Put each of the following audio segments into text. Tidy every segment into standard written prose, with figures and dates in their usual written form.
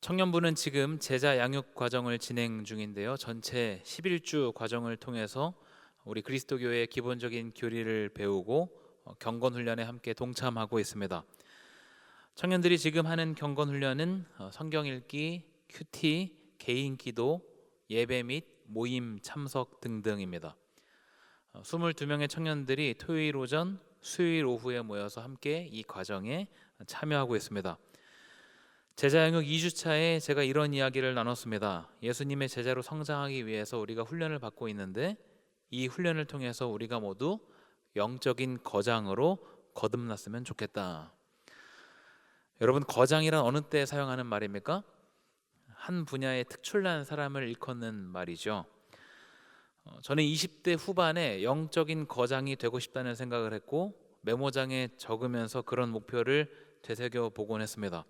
청년부는 지금 제자 양육 과정을 진행 중인데요. 전체 11주 과정을 통해서 우리 그리스도교의 기본적인 교리를 배우고 경건 훈련에 함께 동참하고 있습니다. 청년들이 지금 하는 경건 훈련은 성경 읽기, 큐티, 개인 기도, 예배 및 모임 참석 등등입니다. 22명의 청년들이 토요일 오전, 수요일 오후에 모여서 함께 이 과정에 참여하고 있습니다. 제자양육 2주차에 제가 이런 이야기를 나눴습니다. 예수님의 제자로 성장하기 위해서 우리가 훈련을 받고 있는데 이 훈련을 통해서 우리가 모두 영적인 거장으로 거듭났으면 좋겠다. 여러분, 거장이란 어느 때 사용하는 말입니까? 한 분야에 특출난 사람을 일컫는 말이죠. 저는 20대 후반에 영적인 거장이 되고 싶다는 생각을 했고 메모장에 적으면서 그런 목표를 되새겨 보곤 했습니다.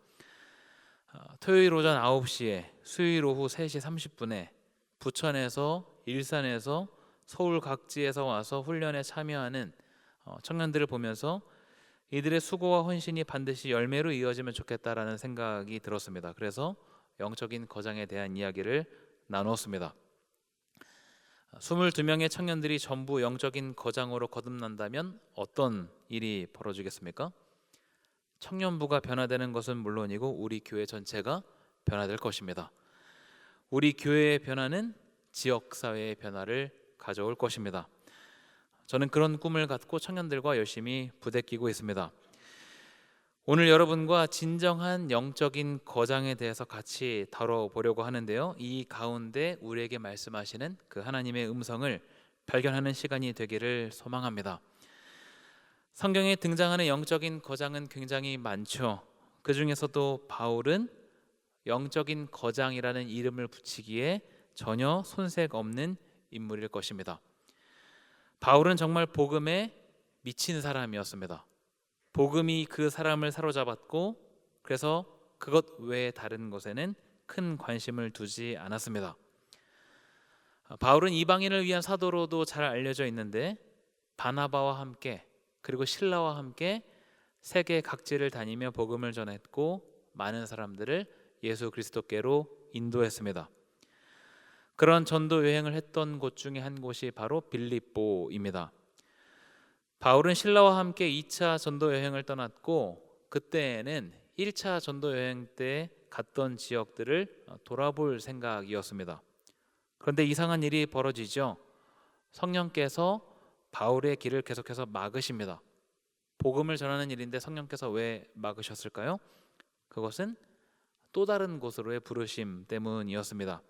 토요일 오전 9시에 수요일 오후 3시 30분에 부천에서 일산에서 서울 각지에서 와서 훈련에 참여하는 청년들을 보면서 이들의 수고와 헌신이 반드시 열매로 이어지면 좋겠다라는 생각이 들었습니다. 그래서 영적인 거장에 대한 이야기를 나누었습니다. 22명의 청년들이 전부 영적인 거장으로 거듭난다면 어떤 일이 벌어지겠습니까? 청년부가 변화되는 것은 물론이고 우리 교회 전체가 변화될 것입니다. 우리 교회의 변화는 지역사회의 변화를 가져올 것입니다. 저는 그런 꿈을 갖고 청년들과 열심히 부대끼고 있습니다. 오늘 여러분과 진정한 영적인 거장에 대해서 같이 다뤄보려고 하는데요. 이 가운데 우리에게 말씀하시는 그 하나님의 음성을 발견하는 시간이 되기를 소망합니다. 성경에 등장하는 영적인 거장은 굉장히 많죠. 그 중에서도 바울은 영적인 거장이라는 이름을 붙이기에 전혀 손색 없는 인물일 것입니다. 바울은 정말 복음에 미친 사람이었습니다. 복음이 그 사람을 사로잡았고 그래서 그것 외에 다른 것에는 큰 관심을 두지 않았습니다. 바울은 이방인을 위한 사도로도 잘 알려져 있는데 바나바와 함께 그리고 실라와 함께 세계 각지를 다니며 복음을 전했고 많은 사람들을 예수 그리스도께로 인도했습니다. 그런 전도 여행을 했던 곳 중에 한 곳이 바로 빌립보입니다. 바울은 신라와 함께 2차 전도 여행을 떠났고 그때는 1차 전도 여행 때 갔던 지역들을 돌아볼 생각이었습니다. 그런데 이상한 일이 벌어지죠. 성령께서 바울의 길을 계속해서 막으십니다. 복음을 전하는 일인데 성령께서 왜 막으셨을까요? 그것은 또 다른 곳으로의 부르심 때문이었습니다.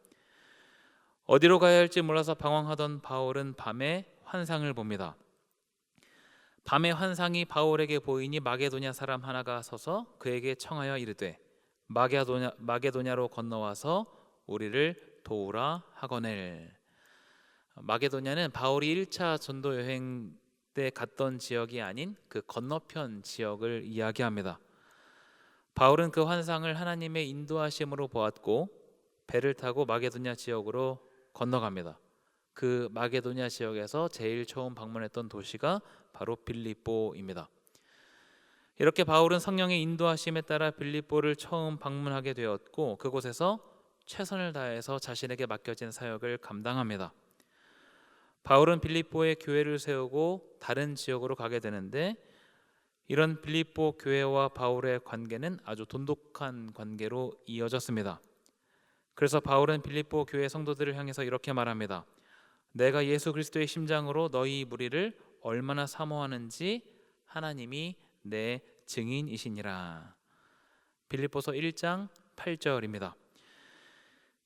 어디로 가야 할지 몰라서 방황하던 바울은 밤에 환상을 봅니다. 밤의 환상이 바울에게 보이니 마게도냐 사람 하나가 서서 그에게 청하여 이르되 마게도냐로 건너와서 우리를 도우라 하거늘. 마게도냐는 바울이 1차 전도 여행 때 갔던 지역이 아닌 그 건너편 지역을 이야기합니다. 바울은 그 환상을 하나님의 인도하심으로 보았고 배를 타고 마게도냐 지역으로 건너갑니다. 그 마게도냐 지역에서 제일 처음 방문했던 도시가 바로 빌립보입니다. 이렇게 바울은 성령의 인도하심에 따라 빌립보를 처음 방문하게 되었고 그곳에서 최선을 다해서 자신에게 맡겨진 사역을 감당합니다. 바울은 빌립보에 교회를 세우고 다른 지역으로 가게 되는데 이런 빌립보 교회와 바울의 관계는 아주 돈독한 관계로 이어졌습니다. 그래서 바울은 빌립보 교회 성도들을 향해서 이렇게 말합니다. 내가 예수 그리스도의 심장으로 너희 무리를 얼마나 사모하는지 하나님이 내 증인이시니라. 빌립보서 1장 8절입니다.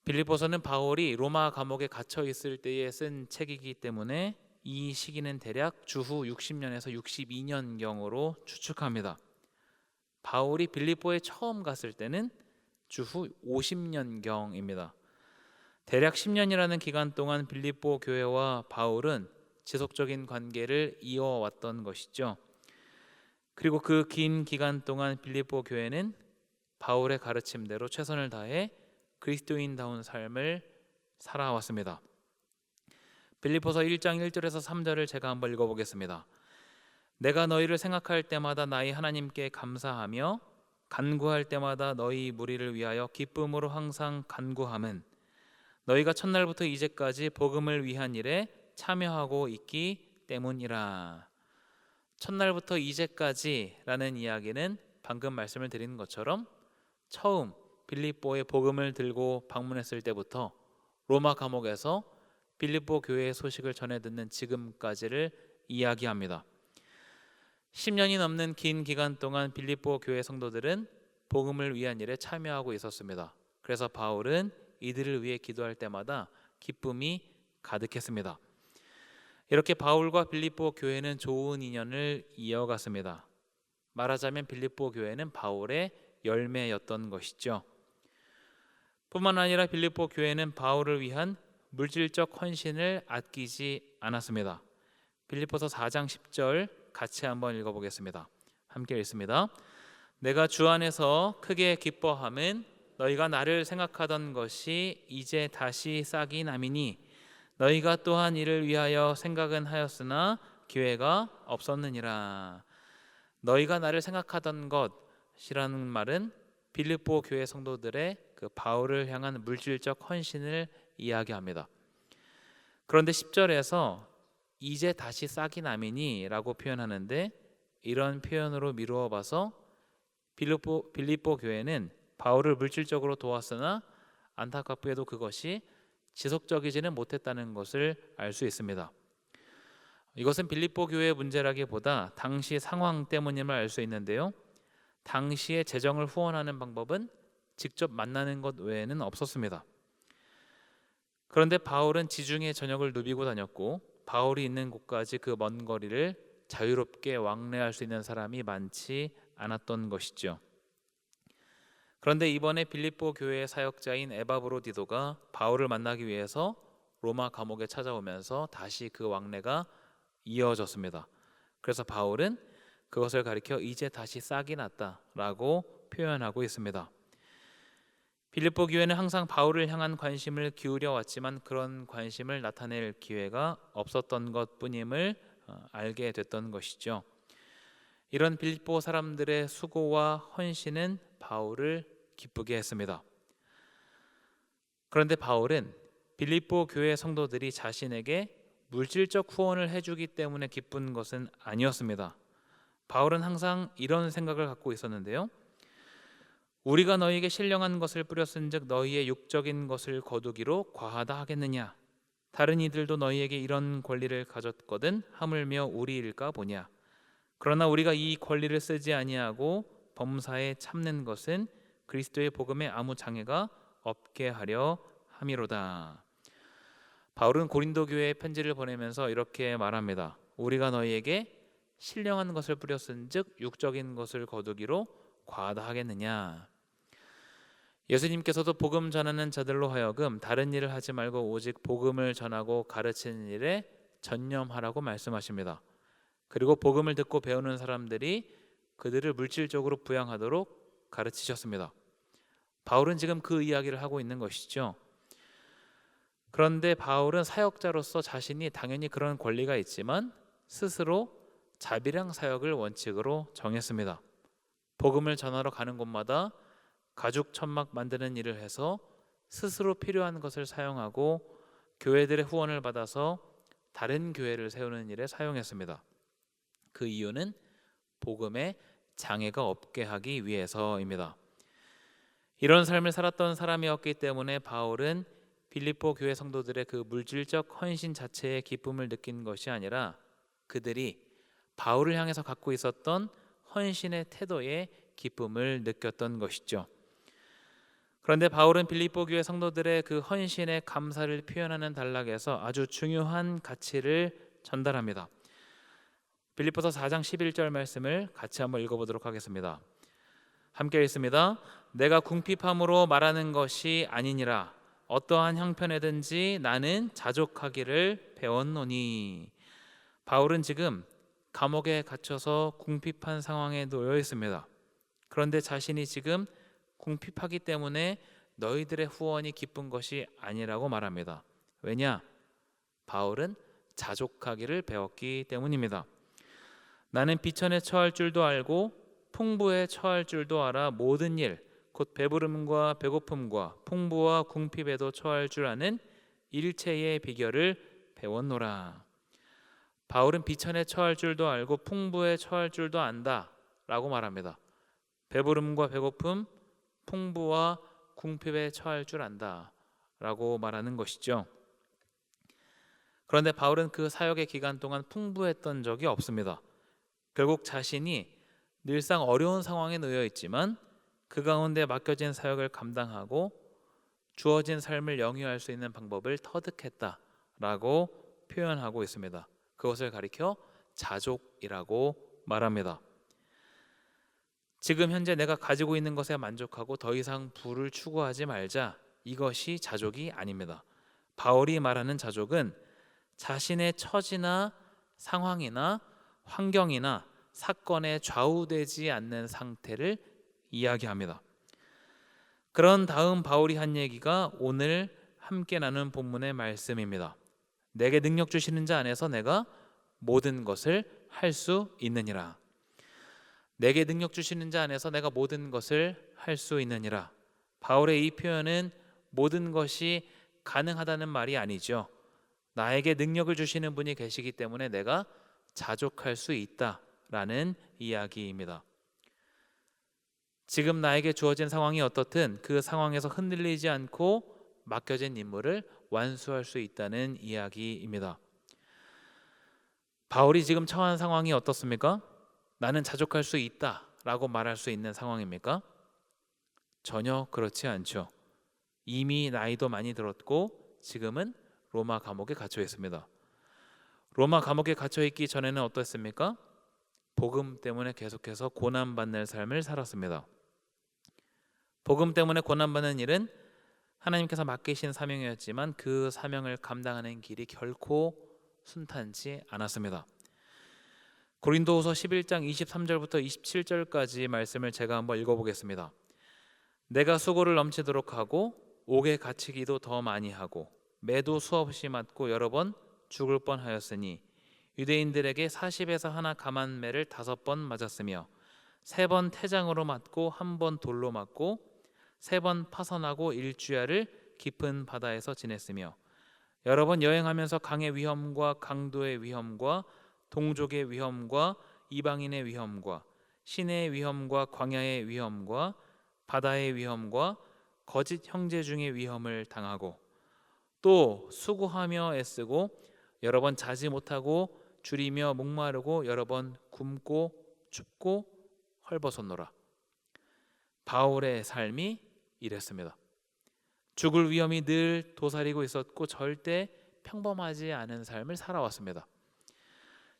빌립보서는 바울이 로마 감옥에 갇혀 있을 때에 쓴 책이기 때문에 이 시기는 대략 주후 60년에서 62년경으로 추측합니다. 바울이 빌립보에 처음 갔을 때는 주후 50년경입니다. 대략 10년이라는 기간 동안 빌립보 교회와 바울은 지속적인 관계를 이어왔던 것이죠. 그리고 그 긴 기간 동안 빌립보 교회는 바울의 가르침대로 최선을 다해 그리스도인다운 삶을 살아왔습니다. 빌립보서 1장 1절에서 3절을 제가 한번 읽어보겠습니다. 내가 너희를 생각할 때마다 나의 하나님께 감사하며 간구할 때마다 너희 무리를 위하여 기쁨으로 항상 간구함은 너희가 첫날부터 이제까지 복음을 위한 일에 참여하고 있기 때문이라. 첫날부터 이제까지라는 이야기는 방금 말씀을 드린 것처럼 처음 빌립보에 복음을 들고 방문했을 때부터 로마 감옥에서 빌립보 교회의 소식을 전해 듣는 지금까지를 이야기합니다. 10년이 넘는 긴 기간 동안 빌립보 교회 성도들은 복음을 위한 일에 참여하고 있었습니다. 그래서 바울은 이들을 위해 기도할 때마다 기쁨이 가득했습니다. 이렇게 바울과 빌립보 교회는 좋은 인연을 이어갔습니다. 말하자면 빌립보 교회는 바울의 열매였던 것이죠. 뿐만 아니라 빌립보 교회는 바울을 위한 물질적 헌신을 아끼지 않았습니다. 빌립보서 4장 10절 같이 한번 읽어보겠습니다. 함께 읽습니다. 내가 주 안에서 크게 기뻐함은 너희가 나를 생각하던 것이 이제 다시 싹이 남이니 너희가 또한 이를 위하여 생각은 하였으나 기회가 없었느니라. 너희가 나를 생각하던 것이라는 말은 빌립보 교회 성도들의 그 바울을 향한 물질적 헌신을 이야기합니다. 그런데 10절에서 이제 다시 싹이 남이니 라고 표현하는데, 이런 표현으로 미루어 봐서 빌립보 교회는 바울을 물질적으로 도왔으나 안타깝게도 그것이 지속적이지는 못했다는 것을 알 수 있습니다. 이것은 빌립보 교회의 문제라기보다 당시 상황 때문임을 알 수 있는데요, 당시의 재정을 후원하는 방법은 직접 만나는 것 외에는 없었습니다. 그런데 바울은 지중해 전역을 누비고 다녔고 바울이 있는 곳까지 그 먼 거리를 자유롭게 왕래할 수 있는 사람이 많지 않았던 것이죠. 그런데 이번에 빌립보 교회의 사역자인 에바브로디도가 바울을 만나기 위해서 로마 감옥에 찾아오면서 다시 그 왕래가 이어졌습니다. 그래서 바울은 그것을 가리켜 이제 다시 싹이 났다라고 표현하고 있습니다. 빌립보 교회는 항상 바울을 향한 관심을 기울여 왔지만 그런 관심을 나타낼 기회가 없었던 것뿐임을 알게 됐던 것이죠. 이런 빌립보 사람들의 수고와 헌신은 바울을 기쁘게 했습니다. 그런데 바울은 빌립보 교회 성도들이 자신에게 물질적 후원을 해주기 때문에 기쁜 것은 아니었습니다. 바울은 항상 이런 생각을 갖고 있었는데요, 우리가 너희에게 신령한 것을 뿌렸은즉 너희의 육적인 것을 거두기로 과하다 하겠느냐? 다른 이들도 너희에게 이런 권리를 가졌거든 하물며 우리일까 보냐? 그러나 우리가 이 권리를 쓰지 아니하고 범사에 참는 것은 그리스도의 복음에 아무 장애가 없게 하려 함이로다. 바울은 고린도 교회에 편지를 보내면서 이렇게 말합니다. 우리가 너희에게 신령한 것을 뿌렸은즉 육적인 것을 거두기로 과하다 하겠느냐? 예수님께서도 복음 전하는 자들로 하여금 다른 일을 하지 말고 오직 복음을 전하고 가르치는 일에 전념하라고 말씀하십니다. 그리고 복음을 듣고 배우는 사람들이 그들을 물질적으로 부양하도록 가르치셨습니다. 바울은 지금 그 이야기를 하고 있는 것이죠. 그런데 바울은 사역자로서 자신이 당연히 그런 권리가 있지만 스스로 자비량 사역을 원칙으로 정했습니다. 복음을 전하러 가는 곳마다 가죽 천막 만드는 일을 해서 스스로 필요한 것을 사용하고 교회들의 후원을 받아서 다른 교회를 세우는 일에 사용했습니다. 그 이유는 복음에 장애가 없게 하기 위해서입니다. 이런 삶을 살았던 사람이었기 때문에 바울은 빌립보 교회 성도들의 그 물질적 헌신 자체의 기쁨을 느낀 것이 아니라 그들이 바울을 향해서 갖고 있었던 헌신의 태도에 기쁨을 느꼈던 것이죠. 그런데 바울은 빌립보 교회 성도들의 그 헌신의 감사를 표현하는 단락에서 아주 중요한 가치를 전달합니다. 빌립보서 4장 11절 말씀을 같이 한번 읽어보도록 하겠습니다. 함께 읽습니다. 내가 궁핍함으로 말하는 것이 아니니라. 어떠한 형편에든지 나는 자족하기를 배웠노니. 바울은 지금 감옥에 갇혀서 궁핍한 상황에 놓여 있습니다. 그런데 자신이 지금 궁핍하기 때문에 너희들의 후원이 기쁜 것이 아니라고 말합니다. 왜냐? 바울은 자족하기를 배웠기 때문입니다. 나는 비천에 처할 줄도 알고 풍부에 처할 줄도 알아 모든 일 곧 배부름과 배고픔과 풍부와 궁핍에도 처할 줄 아는 일체의 비결을 배웠노라. 바울은 비천에 처할 줄도 알고 풍부에 처할 줄도 안다라고 말합니다. 배부름과 배고픔, 풍부와 궁핍에 처할 줄 안다라고 말하는 것이죠. 그런데 바울은 그 사역의 기간 동안 풍부했던 적이 없습니다. 결국 자신이 늘상 어려운 상황에 놓여 있지만 그 가운데 맡겨진 사역을 감당하고 주어진 삶을 영위할 수 있는 방법을 터득했다라고 표현하고 있습니다. 그것을 가리켜 자족이라고 말합니다. 지금 현재 내가 가지고 있는 것에 만족하고 더 이상 부를 추구하지 말자. 이것이 자족이 아닙니다. 바울이 말하는 자족은 자신의 처지나 상황이나 환경이나 사건에 좌우되지 않는 상태를 이야기합니다. 그런 다음 바울이 한 얘기가 오늘 함께 나눈 본문의 말씀입니다. 내게 능력 주시는 자 안에서 내가 모든 것을 할 수 있느니라. 내게 능력 주시는 자 안에서 내가 모든 것을 할 수 있느니라. 바울의 이 표현은 모든 것이 가능하다는 말이 아니죠. 나에게 능력을 주시는 분이 계시기 때문에 내가 자족할 수 있다라는 이야기입니다. 지금 나에게 주어진 상황이 어떻든 그 상황에서 흔들리지 않고 맡겨진 임무를 완수할 수 있다는 이야기입니다. 바울이 지금 처한 상황이 어떻습니까? 나는 자족할 수 있다라고 말할 수 있는 상황입니까? 전혀 그렇지 않죠. 이미 나이도 많이 들었고 지금은 로마 감옥에 갇혀 있습니다. 로마 감옥에 갇혀 있기 전에는 어땠습니까? 복음 때문에 계속해서 고난받는 삶을 살았습니다. 복음 때문에 고난받는 일은 하나님께서 맡기신 사명이었지만 그 사명을 감당하는 길이 결코 순탄치 않았습니다. 고린도후서 11장 23절부터 27절까지 말씀을 제가 한번 읽어보겠습니다. 내가 수고를 넘치도록 하고 옥에 갇히기도 더 많이 하고 매도 수없이 맞고 여러 번 죽을 뻔하였으니 유대인들에게 40에서 하나 감한 매를 5번 맞았으며 3번 태장으로 맞고 1번 돌로 맞고 3번 파선하고 일주야를 깊은 바다에서 지냈으며 여러 번 여행하면서 강의 위험과 강도의 위험과 동족의 위험과 이방인의 위험과 시내의 위험과 광야의 위험과 바다의 위험과 거짓 형제 중의 위험을 당하고 또 수고하며 애쓰고 여러 번 자지 못하고 줄이며 목마르고 여러 번 굶고 춥고 헐벗었노라. 바울의 삶이 이랬습니다. 죽을 위험이 늘 도사리고 있었고 절대 평범하지 않은 삶을 살아왔습니다.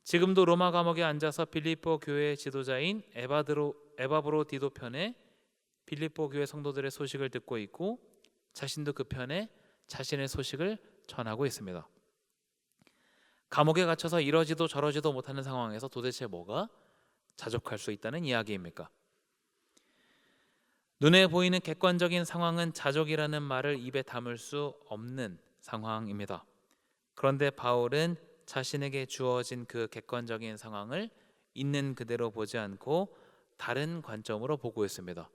지금도 로마 감옥에 앉아서 빌립보 교회 지도자인 에바브로 디도 편에 빌립보 교회 성도들의 소식을 듣고 있고 자신도 그 편에 자신의 소식을 전하고 있습니다. 감옥에 갇혀서 이러지도 저러지도 못하는 상황에서 도대체 뭐가 자족할 수 있다는 이야기입니까? 눈에 보이는 객관적인 상황은 자족이라는 말을 입에 담을 수 없는 상황입니다. 그런데 바울은 자신에게 주어진 그 객관적인 상황을 있는 그대로 보지 않고 다른 관점으로 보고 있습니다.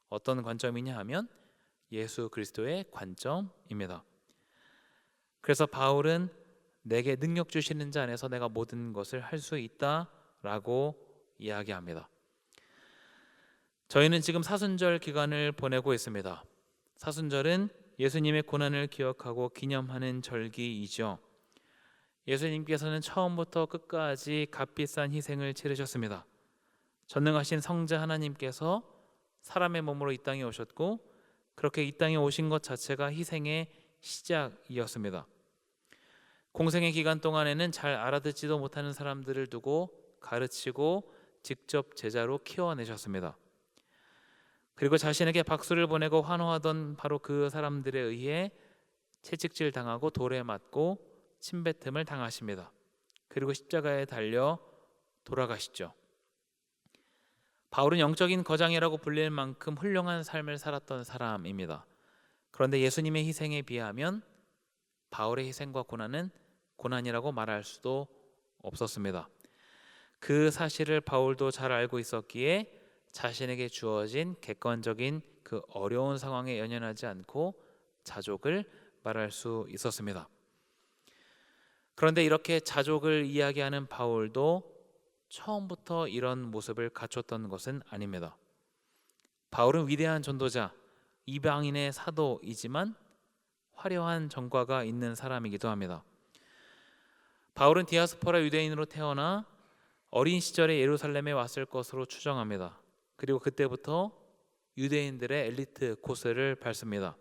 어떤 관점이냐 하면 예수 그리스도의 관점입니다. 그래서 바울은 내게 능력 주시는 자 안에서 내가 모든 것을 할 수 있다라고 이야기합니다. 저희는 지금 사순절 기간을 보내고 있습니다. 사순절은 예수님의 고난을 기억하고 기념하는 절기이죠. 예수님께서는 처음부터 끝까지 값비싼 희생을 치르셨습니다. 전능하신 성자 하나님께서 사람의 몸으로 이 땅에 오셨고 그렇게 이 땅에 오신 것 자체가 희생의 시작이었습니다. 공생의 기간 동안에는 잘 알아듣지도 못하는 사람들을 두고 가르치고 직접 제자로 키워내셨습니다. 그리고 자신에게 박수를 보내고 환호하던 바로 그 사람들에 의해 채찍질 당하고 돌에 맞고 침뱉음을 당하십니다. 그리고 십자가에 달려 돌아가시죠. 바울은 영적인 거장이라고 불릴 만큼 훌륭한 삶을 살았던 사람입니다. 그런데 예수님의 희생에 비하면 바울의 희생과 고난은 고난이라고 말할 수도 없었습니다. 그 사실을 바울도 잘 알고 있었기에 자신에게 주어진 객관적인 그 어려운 상황에 연연하지 않고 자족을 말할 수 있었습니다. 그런데 이렇게 자족을 이야기하는 바울도 처음부터 이런 모습을 갖췄던 것은 아닙니다. 바울은 위대한 전도자, 이방인의 사도이지만 화려한 전과가 있는 사람이기도 합니다. 바울은 디아스포라 유대인으로 태어나 어린 시절에 예루살렘에 왔을 것으로 추정합니다. 그리고 그때부터 유대인들의 엘리트 코스를 밟습니다.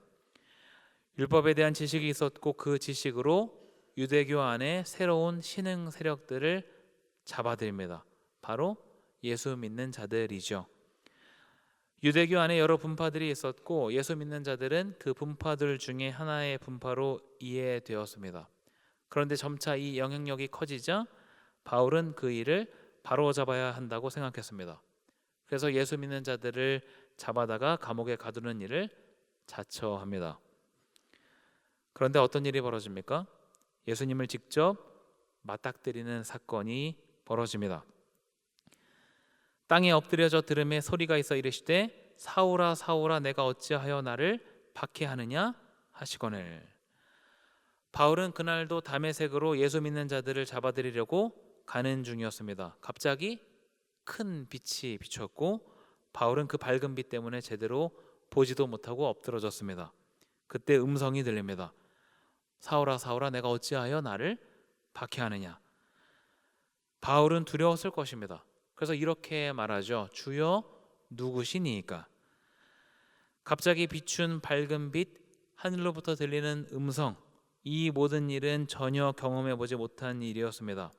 율법에 대한 지식이 있었고 그 지식으로 유대교 안에 새로운 신흥 세력들을 잡아들입니다. 바로 예수 믿는 자들이죠. 유대교 안에 여러 분파들이 있었고 예수 믿는 자들은 그 분파들 중에 하나의 분파로 이해되었습니다. 그런데 점차 이 영향력이 커지자 바울은 그 일을 바로잡아야 한다고 생각했습니다. 그래서 예수 믿는 자들을 잡아다가 감옥에 가두는 일을 자처합니다. 그런데 어떤 일이 벌어집니까? 예수님을 직접 맞닥뜨리는 사건이 벌어집니다. 땅에 엎드려져 들음에 소리가 있어 이르시되 사울아 사울아 내가 어찌하여 나를 박해하느냐 하시거늘. 바울은 그날도 다메섹으로 예수 믿는 자들을 잡아들이려고 가는 중이었습니다. 갑자기 큰 빛이 비쳤고 바울은 그 밝은 빛 때문에 제대로 보지도 못하고 엎드러졌습니다. 그때 음성이 들립니다. 사울아 사울아 내가 어찌하여 나를 박해하느냐. 바울은 두려웠을 것입니다. 그래서 이렇게 말하죠. 주여 누구시니까? 갑자기 비춘 밝은 빛, 하늘로부터 들리는 음성, 이 모든 일은 전혀 경험해보지 못한 일이었습니다.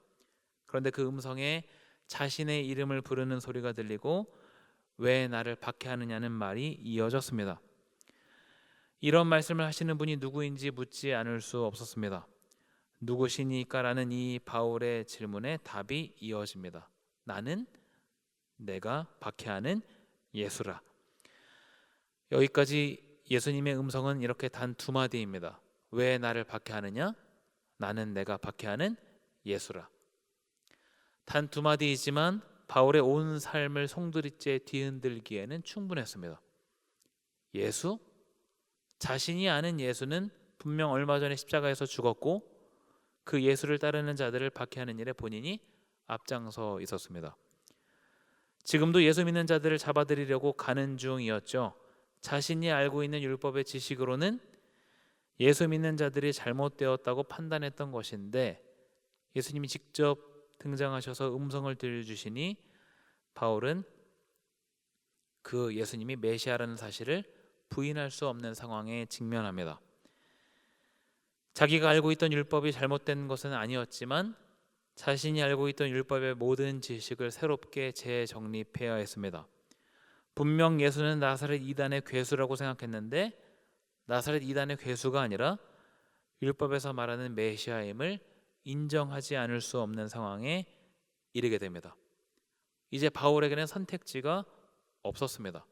그런데 그 음성에 자신의 이름을 부르는 소리가 들리고 왜 나를 박해하느냐는 말이 이어졌습니다. 이런 말씀을 하시는 분이 누구인지 묻지 않을 수 없었습니다. 누구시니까? 라는 이 바울의 질문에 답이 이어집니다. 나는 내가 박해하는 예수라. 여기까지 예수님의 음성은 이렇게 단 두 마디입니다. 왜 나를 박해하느냐? 나는 내가 박해하는 예수라. 단 두 마디이지만 바울의 온 삶을 송두리째 뒤흔들기에는 충분했습니다. 예수? 자신이 아는 예수는 분명 얼마 전에 십자가에서 죽었고 그 예수를 따르는 자들을 박해하는 일에 본인이 앞장서 있었습니다. 지금도 예수 믿는 자들을 잡아들이려고 가는 중이었죠. 자신이 알고 있는 율법의 지식으로는 예수 믿는 자들이 잘못되었다고 판단했던 것인데 예수님이 직접 등장하셔서 음성을 들려주시니 바울은 그 예수님이 메시아라는 사실을 부인할 수 없는 상황에 직면합니다. 자기가 알고 있던 율법이 잘못된 것은 아니었지만 자신이 알고 있던 율법의 모든 지식을 새롭게 재정립해야 했습니다. 분명 예수는 나사렛 이단의 괴수라고 생각했는데 나사렛 이단의 괴수가 아니라 율법에서 말하는 메시아임을 인정하지 않을 수 없는 상황에 이르게 됩니다. 이제 바울에게는 선택지가 없었습니다.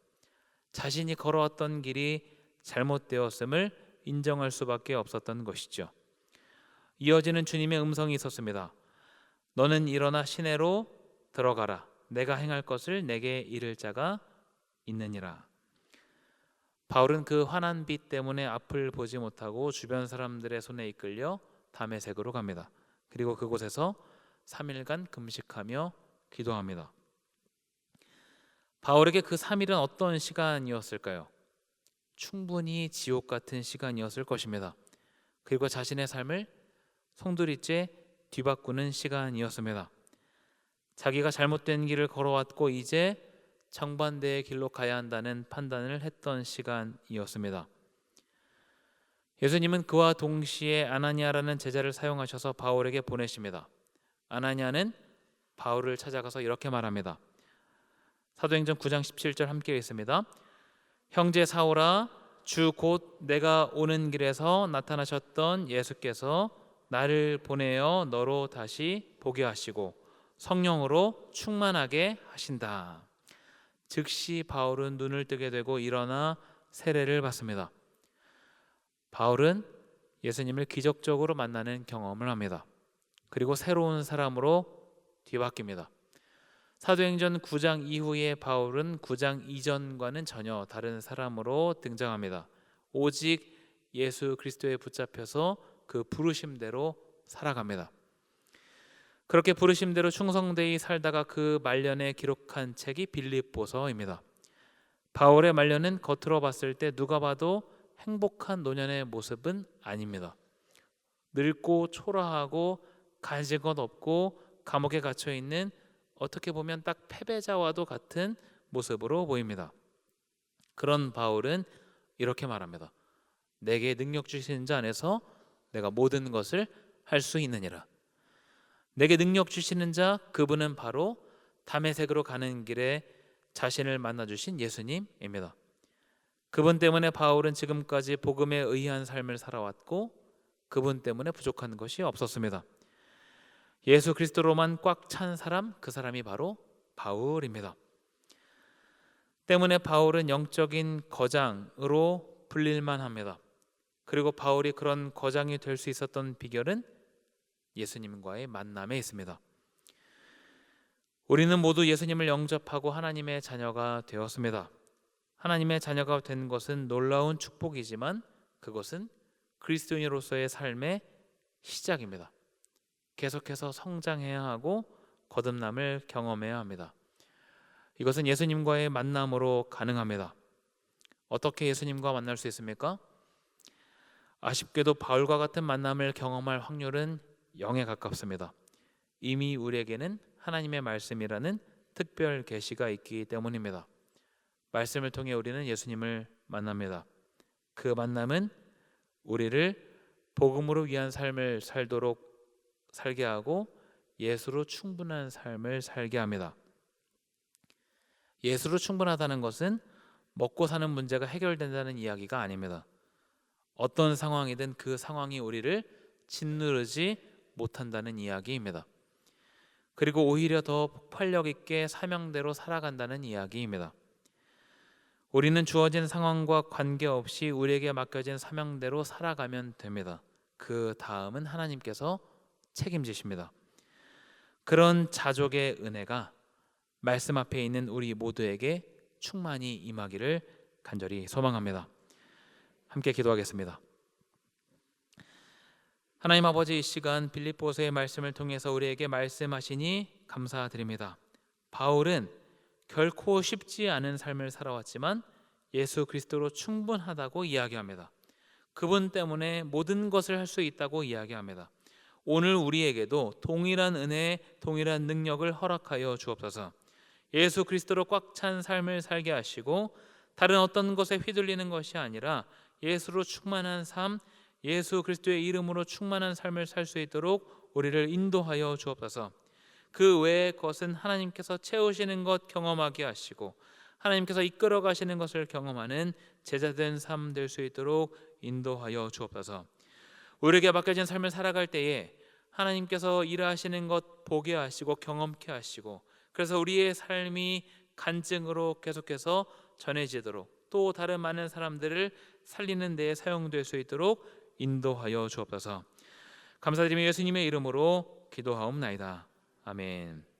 자신이 걸어왔던 길이 잘못되었음을 인정할 수밖에 없었던 것이죠. 이어지는 주님의 음성이 있었습니다. 너는 일어나 시내로 들어가라. 내가 행할 것을 내게 이를 자가 있느니라. 바울은 그 환한 빛 때문에 앞을 보지 못하고 주변 사람들의 손에 이끌려 다메섹으로 갑니다. 그리고 그곳에서 3일간 금식하며 기도합니다. 바울에게 그 3일은 어떤 시간이었을까요? 충분히 지옥 같은 시간이었을 것입니다. 그리고 자신의 삶을 송두리째 뒤바꾸는 시간이었습니다. 자기가 잘못된 길을 걸어왔고 이제 정반대의 길로 가야 한다는 판단을 했던 시간이었습니다. 예수님은 그와 동시에 아나니아라는 제자를 사용하셔서 바울에게 보내십니다. 아나니아는 바울을 찾아가서 이렇게 말합니다. 사도행전 9장 17절 함께 읽습니다. 형제 사울아, 주 곧 내가 오는 길에서 나타나셨던 예수께서 나를 보내어 너로 다시 보게 하시고 성령으로 충만하게 하신다. 즉시 바울은 눈을 뜨게 되고 일어나 세례를 받습니다. 바울은 예수님을 기적적으로 만나는 경험을 합니다. 그리고 새로운 사람으로 뒤바뀝니다. 사도행전 9장 이후에 바울은 9장 이전과는 전혀 다른 사람으로 등장합니다. 오직 예수 그리스도에 붙잡혀서 그 부르심대로 살아갑니다. 그렇게 부르심대로 충성되이 살다가 그 말년에 기록한 책이 빌립보서입니다. 바울의 말년은 겉으로 봤을 때 누가 봐도 행복한 노년의 모습은 아닙니다. 늙고 초라하고 가진 것 없고 감옥에 갇혀 있는, 어떻게 보면 딱 패배자와도 같은 모습으로 보입니다. 그런 바울은 이렇게 말합니다. 내게 능력 주시는 자 안에서 내가 모든 것을 할 수 있느니라. 내게 능력 주시는 자, 그분은 바로 다메섹으로 가는 길에 자신을 만나 주신 예수님입니다. 그분 때문에 바울은 지금까지 복음에 의한 삶을 살아왔고 그분 때문에 부족한 것이 없었습니다. 예수 그리스도로만 꽉 찬 사람, 그 사람이 바로 바울입니다. 때문에 바울은 영적인 거장으로 불릴만 합니다. 그리고 바울이 그런 거장이 될 수 있었던 비결은 예수님과의 만남에 있습니다. 우리는 모두 예수님을 영접하고 하나님의 자녀가 되었습니다. 하나님의 자녀가 된 것은 놀라운 축복이지만 그것은 그리스도인으로서의 삶의 시작입니다. 계속해서 성장해야 하고 거듭남을 경험해야 합니다. 이것은 예수님과의 만남으로 가능합니다. 어떻게 예수님과 만날 수 있습니까? 아쉽게도 바울과 같은 만남을 경험할 확률은 0에 가깝습니다. 이미 우리에게는 하나님의 말씀이라는 특별 계시가 있기 때문입니다. 말씀을 통해 우리는 예수님을 만납니다. 그 만남은 우리를 복음으로 위한 삶을 살게 하고 예수로 충분한 삶을 살게 합니다. 예수로 충분하다는 것은 먹고 사는 문제가 해결된다는 이야기가 아닙니다. 어떤 상황이든 그 상황이 우리를 짓누르지 못한다는 이야기입니다. 그리고 오히려 더 폭발력 있게 사명대로 살아간다는 이야기입니다. 우리는 주어진 상황과 관계없이 우리에게 맡겨진 사명대로 살아가면 됩니다. 그 다음은 하나님께서 책임지십니다. 그런 자족의 은혜가 말씀 앞에 있는 우리 모두에게 충만히 임하기를 간절히 소망합니다. 함께 기도하겠습니다. 하나님 아버지, 이 시간 빌립보서의 말씀을 통해서 우리에게 말씀하시니 감사드립니다. 바울은 결코 쉽지 않은 삶을 살아왔지만 예수 그리스도로 충분하다고 이야기합니다. 그분 때문에 모든 것을 할 수 있다고 이야기합니다. 오늘 우리에게도 동일한 은혜, 동일한 능력을 허락하여 주옵소서. 예수 그리스도로 꽉 찬 삶을 살게 하시고 다른 어떤 것에 휘둘리는 것이 아니라 예수로 충만한 삶, 예수 그리스도의 이름으로 충만한 삶을 살 수 있도록 우리를 인도하여 주옵소서. 그 외의 것은 하나님께서 채우시는 것 경험하게 하시고 하나님께서 이끌어 가시는 것을 경험하는 제자된 삶 될 수 있도록 인도하여 주옵소서. 우리에게 맡겨진 삶을 살아갈 때에 하나님께서 일하시는 것 보게 하시고 경험케 하시고, 그래서 우리의 삶이 간증으로 계속해서 전해지도록, 또 다른 많은 사람들을 살리는 데에 사용될 수 있도록 인도하여 주옵소서. 감사드리며 예수님의 이름으로 기도하옵나이다. 아멘.